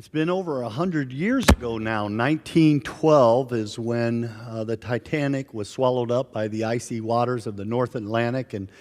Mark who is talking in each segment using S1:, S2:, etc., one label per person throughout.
S1: It's been over 100 years ago now. 1912 is when the Titanic was swallowed up by the icy waters of the North Atlantic, and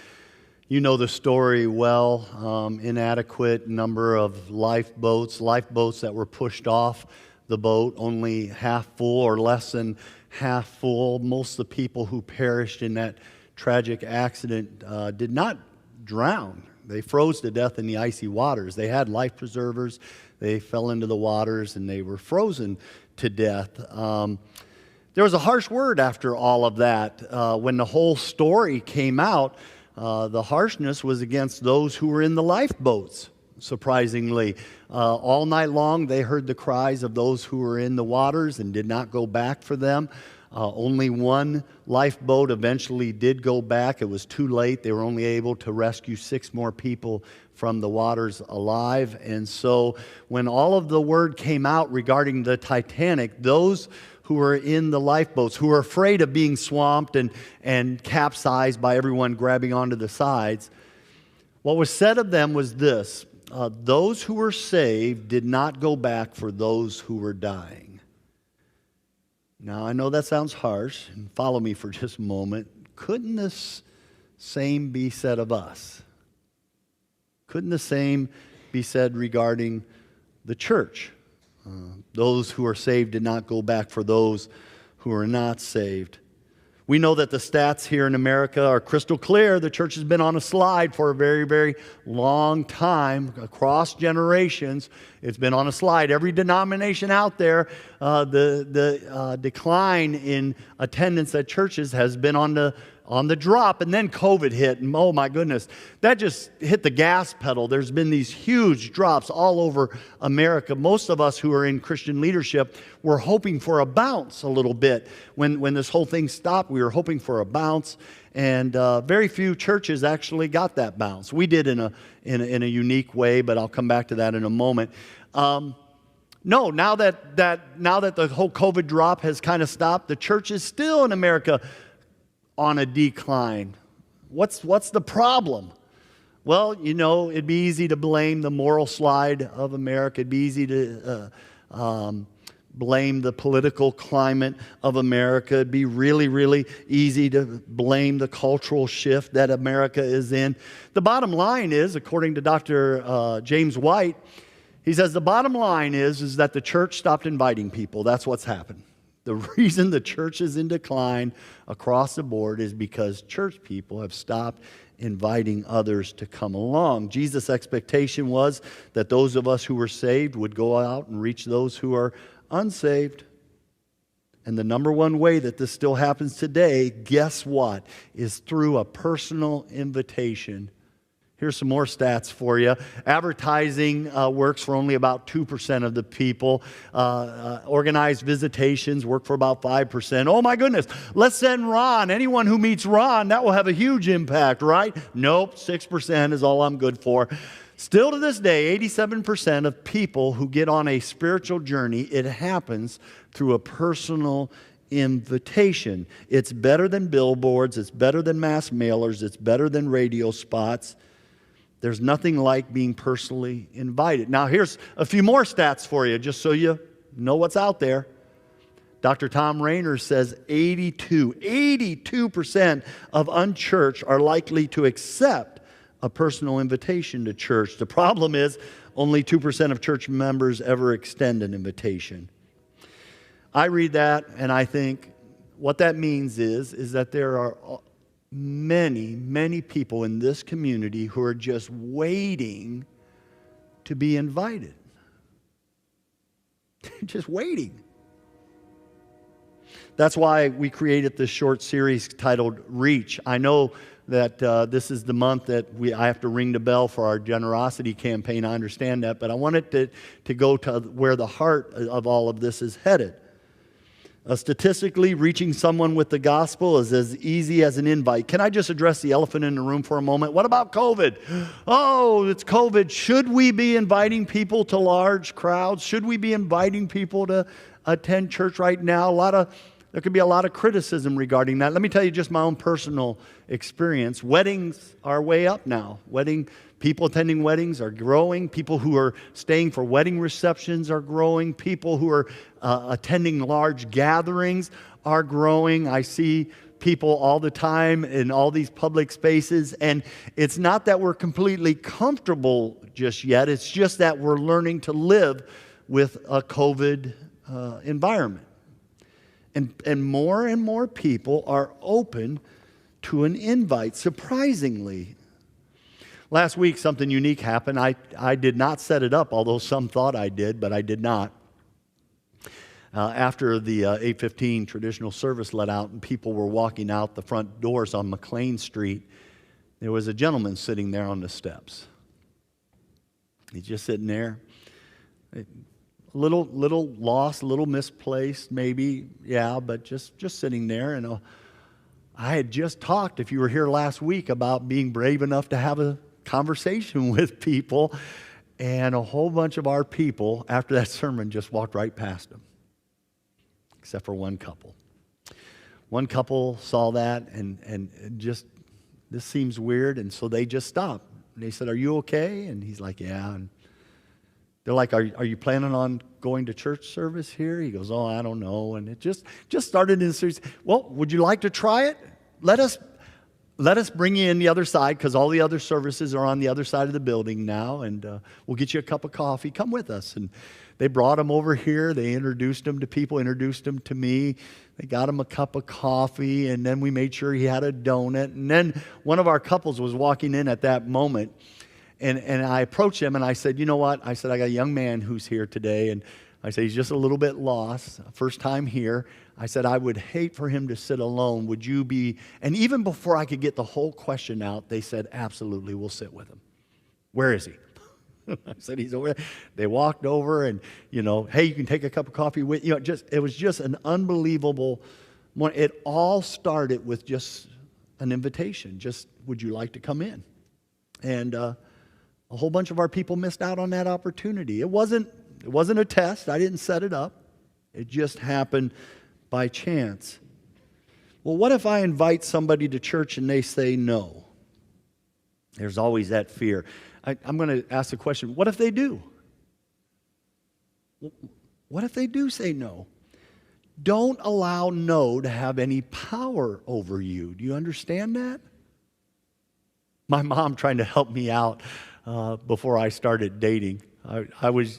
S1: you know the story well. Inadequate number of lifeboats that were pushed off the boat, only half full or less than half full. Most of the people who perished in that tragic accident did not drown. They froze to death in the icy waters. They had life preservers. They fell into the waters and they were frozen to death. There was a harsh word after all of that. When the whole story came out, the harshness was against those who were in the lifeboats, surprisingly. All night long they heard the cries of those who were in the waters and did not go back for them. Only one lifeboat eventually did go back. It was too late. They were only able to rescue 6 more people from the waters alive. And so when all of the word came out regarding the Titanic, those who were in the lifeboats, who were afraid of being swamped and capsized by everyone grabbing onto the sides, what was said of them was this: those who were saved did not go back for those who were dying. Now, I know that sounds harsh, and follow me for just a moment. Couldn't this same be said of us? Couldn't the same be said regarding the church? Those who are saved did not go back for those who are not saved. We know that the stats here in America are crystal clear. The church has been on a slide for a very, very long time, across generations. It's been on a slide. Every denomination out there, the decline in attendance at churches has been on the drop, and then COVID hit, and oh my goodness, that just hit the gas pedal. There's been these huge drops all over America. Most of us who are in Christian leadership were hoping for a bounce a little bit. When this whole thing stopped, we were hoping for a bounce, and very few churches actually got that bounce. We did in a unique way, but I'll come back to that in a moment. No, now that the whole COVID drop has kind of stopped, the church is still in America on a decline. What's the problem? Well, you know, it'd be easy to blame the moral slide of America. It'd be easy to blame the political climate of America. It'd be really, really easy to blame the cultural shift that America is in. The bottom line is, according to Dr. James White, he says the bottom line is that the church stopped inviting people. That's what's happened. The reason the church is in decline across the board is because church people have stopped inviting others to come along. Jesus' expectation was that those of us who were saved would go out and reach those who are unsaved. And the number one way that this still happens today, guess what, is through a personal invitation. Here's some more stats for you. Advertising works for only about 2% of the people. Organized visitations work for about 5%. Oh my goodness, let's send Ron. Anyone who meets Ron, that will have a huge impact, right? Nope, 6% is all I'm good for. Still to this day, 87% of people who get on a spiritual journey, it happens through a personal invitation. It's better than billboards. It's better than mass mailers. It's better than radio spots. There's nothing like being personally invited. Now, here's a few more stats for you, just so you know what's out there. Dr. Tom Rainer says 82% of unchurched are likely to accept a personal invitation to church. The problem is only 2% of church members ever extend an invitation. I read that and I think what that means is that there are many people in this community who are just waiting to be invited. Just waiting. That's why we created this short series titled Reach. I know that this is the month that I have to ring the bell for our generosity campaign. I understand that, but I wanted to go to where the heart of all of this is headed. Statistically, reaching someone with the gospel is as easy as an invite. Can I just address the elephant in the room for a moment? What about COVID? Oh, it's COVID. Should we be inviting people to large crowds? Should we be inviting people to attend church right now? A lot of there could be a lot of criticism regarding that. Let me tell you just my own personal experience. Weddings are way up now. People attending weddings are growing. People who are staying for wedding receptions are growing. People who are attending large gatherings are growing. I see people all the time in all these public spaces, and it's not that we're completely comfortable just yet. It's just that we're learning to live with a COVID environment. And more people are open to an invite, surprisingly. Last week, something unique happened. I did not set it up, although some thought I did, but I did not. After the 8:15 traditional service let out and people were walking out the front doors on McLean Street, there was a gentleman sitting there on the steps. He's just sitting there. A little lost, a little misplaced maybe, yeah, but just sitting there. And I had just talked, if you were here last week, about being brave enough to have a conversation with people, and a whole bunch of our people, after that sermon, just walked right past him, except for one couple. One couple saw that and just, this seems weird, and so they just stopped. And they said, "Are you okay?" And he's like, "Yeah." And they're like, are you planning on going to church service here? He goes, "Oh, I don't know." And it just started in a series. "Well, would you like to try it? Let us bring you in the other side, because all the other services are on the other side of the building now, and we'll get you a cup of coffee. Come with us." And they brought him over here. They introduced him to people, introduced him to me. They got him a cup of coffee, and then we made sure he had a donut. And then one of our couples was walking in at that moment, and I approached him, and I said, "You know what?" I said, "I got a young man who's here today, and I said, he's just a little bit lost, first time here. I said, I would hate for him to sit alone. Would you be," and even before I could get the whole question out, they said, "Absolutely, we'll sit with him." "Where is he?" I said, "He's over there." They walked over and, "Hey, you can take a cup of coffee with," it was just an unbelievable morning. It all started with just an invitation. Just, "Would you like to come in?" And a whole bunch of our people missed out on that opportunity. It wasn't a test. I didn't set it up. It just happened by chance. Well, what if I invite somebody to church and they say no? There's always that fear. I'm going to ask the question, what if they do? What if they do say no? Don't allow no to have any power over you. Do you understand that? My mom trying to help me out before I started dating.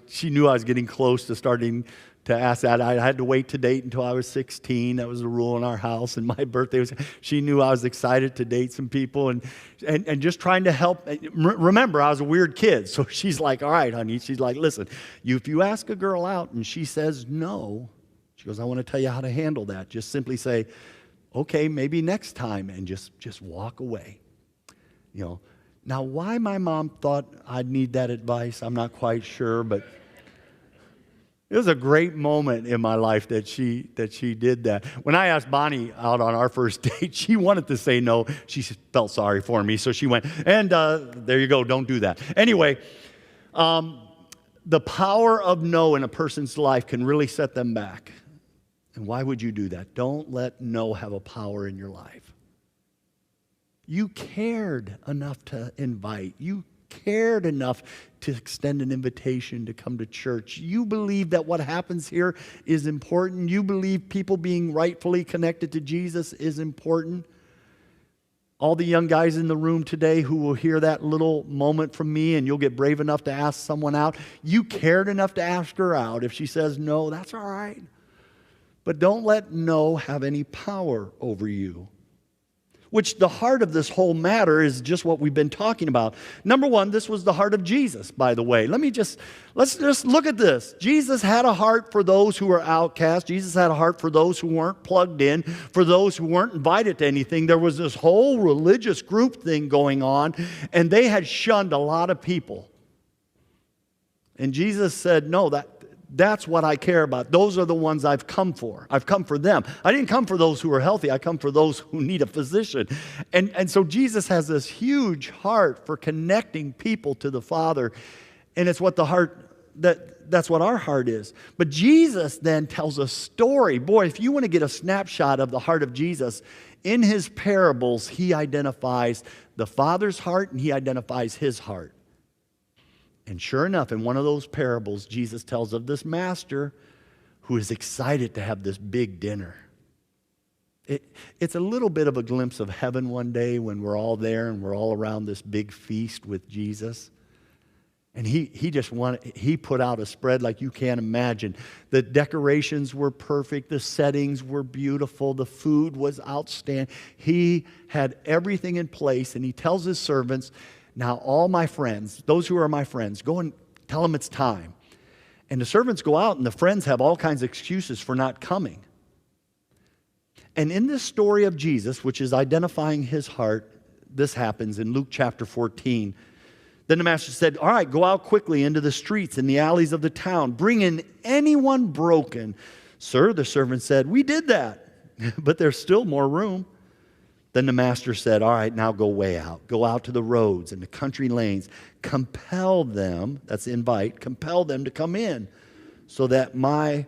S1: She knew I was getting close to starting to ask that. I had to wait to date until I was 16. That was the rule in our house. And my birthday was, she knew I was excited to date some people and just trying to help. Remember, I was a weird kid. So she's like, "All right, honey." She's like, "Listen, if you ask a girl out and she says no," she goes, "I want to tell you how to handle that. Just simply say, 'Okay, maybe next time,' and just walk away." Now, why my mom thought I'd need that advice, I'm not quite sure, but it was a great moment in my life that she did that. When I asked Bonnie out on our first date, she wanted to say no. She felt sorry for me, so she went, and there you go, don't do that. Anyway, the power of no in a person's life can really set them back. And why would you do that? Don't let no have a power in your life. You cared enough to invite. You cared enough to extend an invitation to come to church. You believe that what happens here is important. You believe people being rightfully connected to Jesus is important. All the young guys in the room today who will hear that little moment from me and you'll get brave enough to ask someone out, you cared enough to ask her out. If she says no, that's all right. But don't let no have any power over you. Which the heart of this whole matter is just what we've been talking about. Number one, this was the heart of Jesus, by the way. Let's just look at this. Jesus had a heart for those who were outcast. Jesus had a heart for those who weren't plugged in, for those who weren't invited to anything. There was this whole religious group thing going on, and they had shunned a lot of people. And Jesus said, "No, that's what I care about. Those are the ones I've come for. I've come for them. I didn't come for those who are healthy. I come for those who need a physician." And so Jesus has this huge heart for connecting people to the Father. And it's what the heart that's what our heart is. But Jesus then tells a story. Boy, if you want to get a snapshot of the heart of Jesus, in his parables, he identifies the Father's heart and he identifies his heart. And sure enough, in one of those parables, Jesus tells of this master who is excited to have this big dinner. It's a little bit of a glimpse of heaven one day when we're all there and we're all around this big feast with Jesus. And he put out a spread like you can't imagine. The decorations were perfect. The settings were beautiful. The food was outstanding. He had everything in place, and he tells his servants, now all my friends, those who are my friends, go and tell them it's time. And the servants go out, and the friends have all kinds of excuses for not coming. And in this story of Jesus, which is identifying his heart, this happens in Luke chapter 14. Then the master said, all right, go out quickly into the streets and the alleys of the town. Bring in anyone broken. Sir, the servant said, we did that, but there's still more room. Then the master said, all right, now go way out. Go out to the roads and the country lanes. Compel them, that's invite, compel them to come in so that my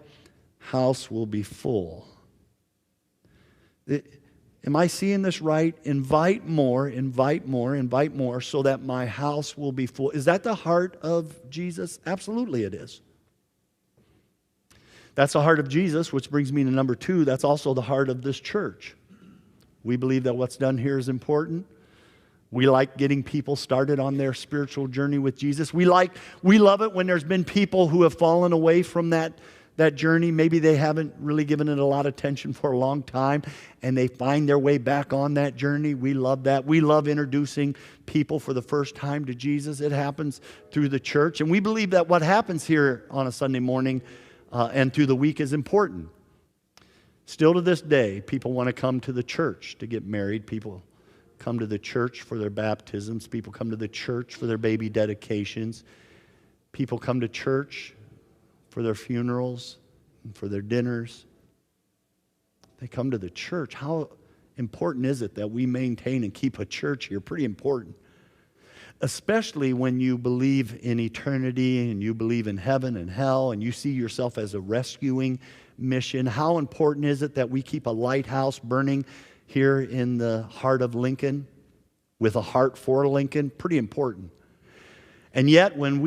S1: house will be full. Am I seeing this right? Invite more, invite more, invite more so that my house will be full. Is that the heart of Jesus? Absolutely it is. That's the heart of Jesus, which brings me to number 2. That's also the heart of this church. We believe that what's done here is important. We like getting people started on their spiritual journey with Jesus. We love it when there's been people who have fallen away from that journey. Maybe they haven't really given it a lot of attention for a long time, and they find their way back on that journey. We love that. We love introducing people for the first time to Jesus. It happens through the church, and we believe that what happens here on a Sunday morning and through the week is important. Still to this day, people want to come to the church to get married. People come to the church for their baptisms. People come to the church for their baby dedications. People come to church for their funerals and for their dinners. They come to the church. How important is it that we maintain and keep a church here? Pretty important. Especially when you believe in eternity and you believe in heaven and hell and you see yourself as a rescuing mission. How important is it that we keep a lighthouse burning here in the heart of Lincoln with a heart for Lincoln? Pretty important. And yet when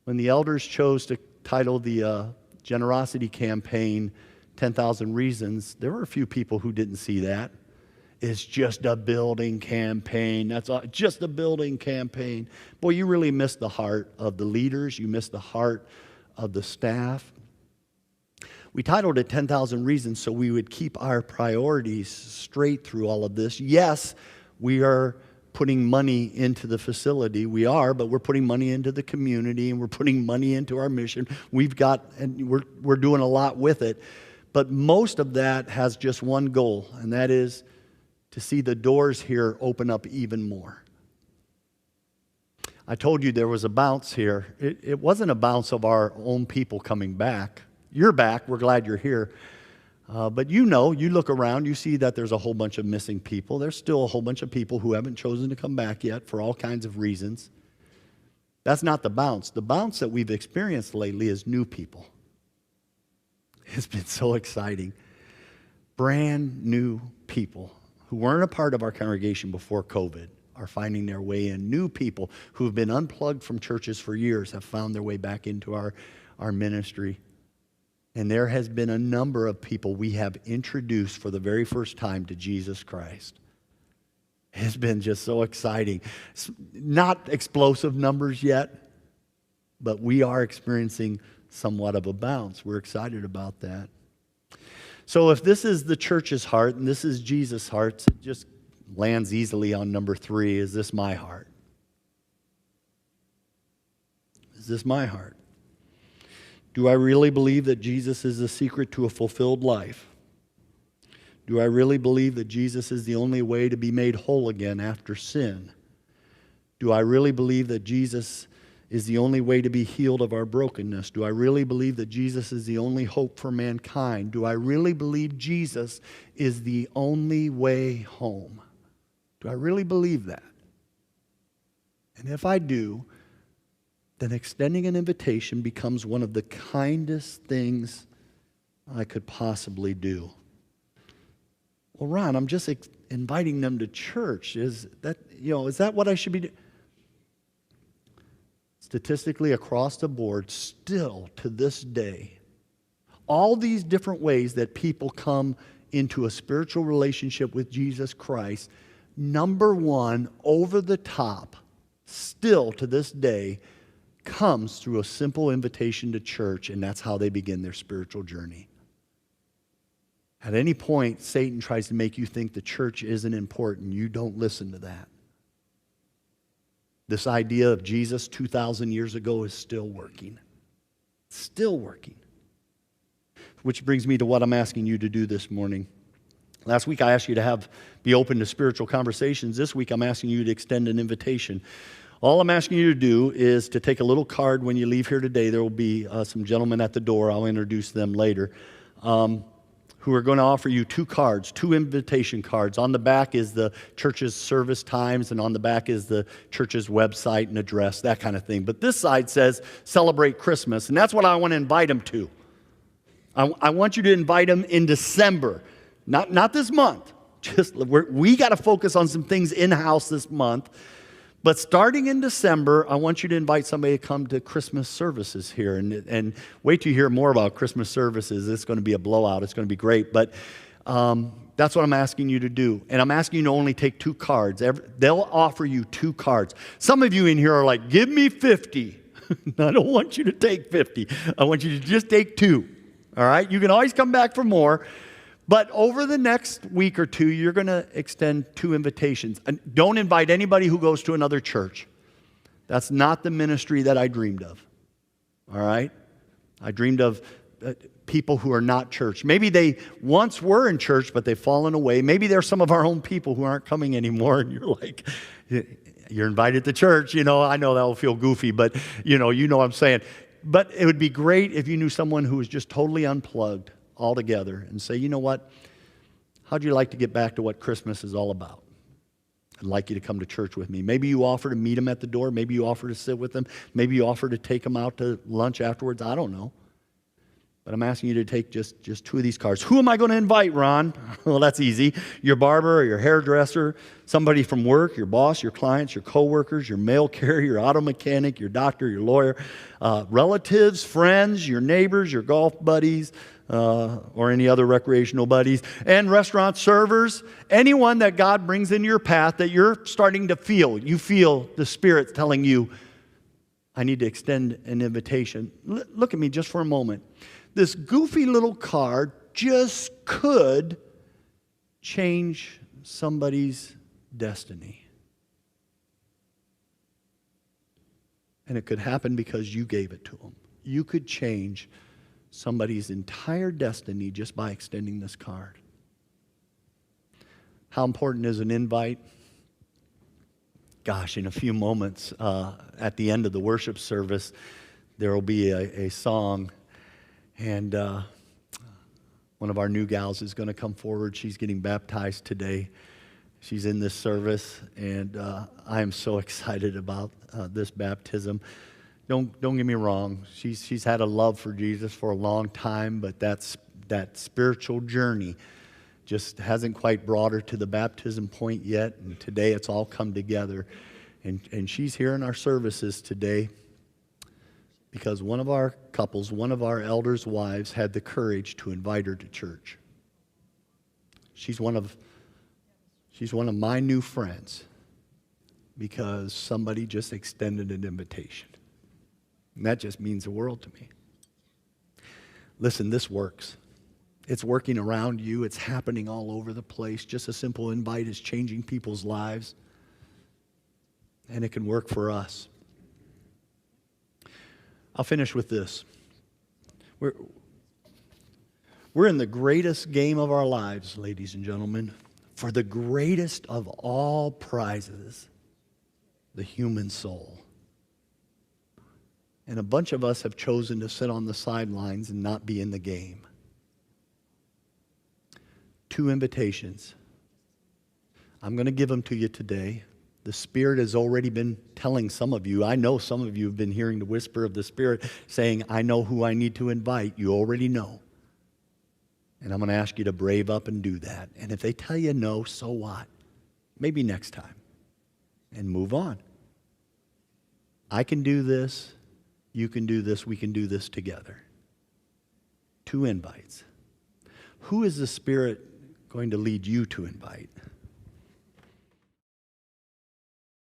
S1: when the elders chose to title the generosity campaign 10,000 Reasons, there were a few people who didn't see that. It's just a building campaign. That's just a building campaign. Boy, you really missed the heart of the leaders. You missed the heart of the staff. We titled it 10,000 Reasons so we would keep our priorities straight through all of this. Yes, we are putting money into the facility. We are, but we're putting money into the community and we're putting money into our mission. And we're doing a lot with it. But most of that has just one goal, and that is to see the doors here open up even more. I told you there was a bounce here. It wasn't a bounce of our own people coming back. You're back. We're glad you're here. But you look around, you see that there's a whole bunch of missing people. There's still a whole bunch of people who haven't chosen to come back yet for all kinds of reasons. That's not the bounce. The bounce that we've experienced lately is new people. It's been so exciting. Brand new people who weren't a part of our congregation before COVID are finding their way in. New people who have been unplugged from churches for years have found their way back into our ministry. And there has been a number of people we have introduced for the very first time to Jesus Christ. It's been just so exciting. It's not explosive numbers yet, but we are experiencing somewhat of a bounce. We're excited about that. So if this is the church's heart and this is Jesus' heart, it just lands easily on number 3. Is this my heart? Is this my heart? Do I really believe that Jesus is the secret to a fulfilled life? Do I really believe that Jesus is the only way to be made whole again after sin? Do I really believe that Jesus is the only way to be healed of our brokenness? Do I really believe that Jesus is the only hope for mankind? Do I really believe Jesus is the only way home? Do I really believe that? And if I do, then extending an invitation becomes one of the kindest things I could possibly do. Well, Ron, I'm just inviting them to church. Is that what I should be doing? Statistically, across the board, still to this day, all these different ways that people come into a spiritual relationship with Jesus Christ, number one, over the top, still to this day, comes through a simple invitation to church, and that's how they begin their spiritual journey. At any point, Satan tries to make you think the church isn't important. You don't listen to that. This idea of Jesus 2,000 years ago is still working. Still working. Which brings me to what I'm asking you to do this morning. Last week I asked you to be open to spiritual conversations. This week I'm asking you to extend an invitation. All I'm asking you to do is to take a little card when you leave here today. There will be some gentlemen at the door. I'll introduce them later. Who are going to offer you 2 cards, 2 invitation cards. On the back is the church's service times, and on the back is the church's website and address, that kind of thing. But this side says, celebrate Christmas, and that's what I want to invite them to. I want you to invite them in December, not this month. We got to focus on some things in-house this month. But starting in December, I want you to invite somebody to come to Christmas services here. And wait till you hear more about Christmas services. It's going to be a blowout. It's going to be great. But that's what I'm asking you to do. And I'm asking you to only take 2 cards. They'll offer you 2 cards. Some of you in here are like, give me 50. I don't want you to take 50. I want you to just take 2. All right? You can always come back for more. But over the next week or 2, you're going to extend 2 invitations. And don't invite anybody who goes to another church. That's not the ministry that I dreamed of. All right? I dreamed of people who are not church. Maybe they once were in church, but they've fallen away. Maybe they're some of our own people who aren't coming anymore, and you're like, you're invited to church. I know that will feel goofy, but you know what I'm saying. But it would be great if you knew someone who was just totally unplugged altogether and say, you know what, how'd you like to get back to what Christmas is all about? I'd like you to come to church with me. Maybe you offer to meet them at the door. Maybe you offer to sit with them. Maybe you offer to take them out to lunch afterwards. I don't know. But I'm asking you to take just 2 of these cards. Who am I going to invite, Ron? Well, that's easy. Your barber or your hairdresser, somebody from work, your boss, your clients, your coworkers, your mail carrier, your auto mechanic, your doctor, your lawyer, relatives, friends, your neighbors, your golf buddies, or any other recreational buddies, and restaurant servers, anyone that God brings into your path that you're starting to feel. You feel the Spirit telling you, I need to extend an invitation. Look at me just for a moment. This goofy little card just could change somebody's destiny. And it could happen because you gave it to them. You could change somebody's entire destiny just by extending this card. How important is an invite? Gosh, in a few moments, at the end of the worship service, there will be a song, and one of our new gals is going to come forward. She's getting baptized today. She's in this service, and I am so excited about this baptism. Don't get me wrong. She's had a love for Jesus for a long time, but that spiritual journey just hasn't quite brought her to the baptism point yet. And today it's all come together. And she's here in our services today because one of our couples, one of our elders' wives, had the courage to invite her to church. She's one of my new friends because somebody just extended an invitation. And that just means the world to me. Listen, this works. It's working around you. It's happening all over the place. Just a simple invite is changing people's lives. And it can work for us. I'll finish with this. We're in the greatest game of our lives, ladies and gentlemen, for the greatest of all prizes, the human soul. And a bunch of us have chosen to sit on the sidelines and not be in the game. 2 invitations. I'm going to give them to you today. The Spirit has already been telling some of you. I know some of you have been hearing the whisper of the Spirit saying, I know who I need to invite. You already know. And I'm going to ask you to brave up and do that. And if they tell you no, so what? Maybe next time. And move on. I can do this. You can do this. We can do this together. 2 invites. Who is the Spirit going to lead you to invite?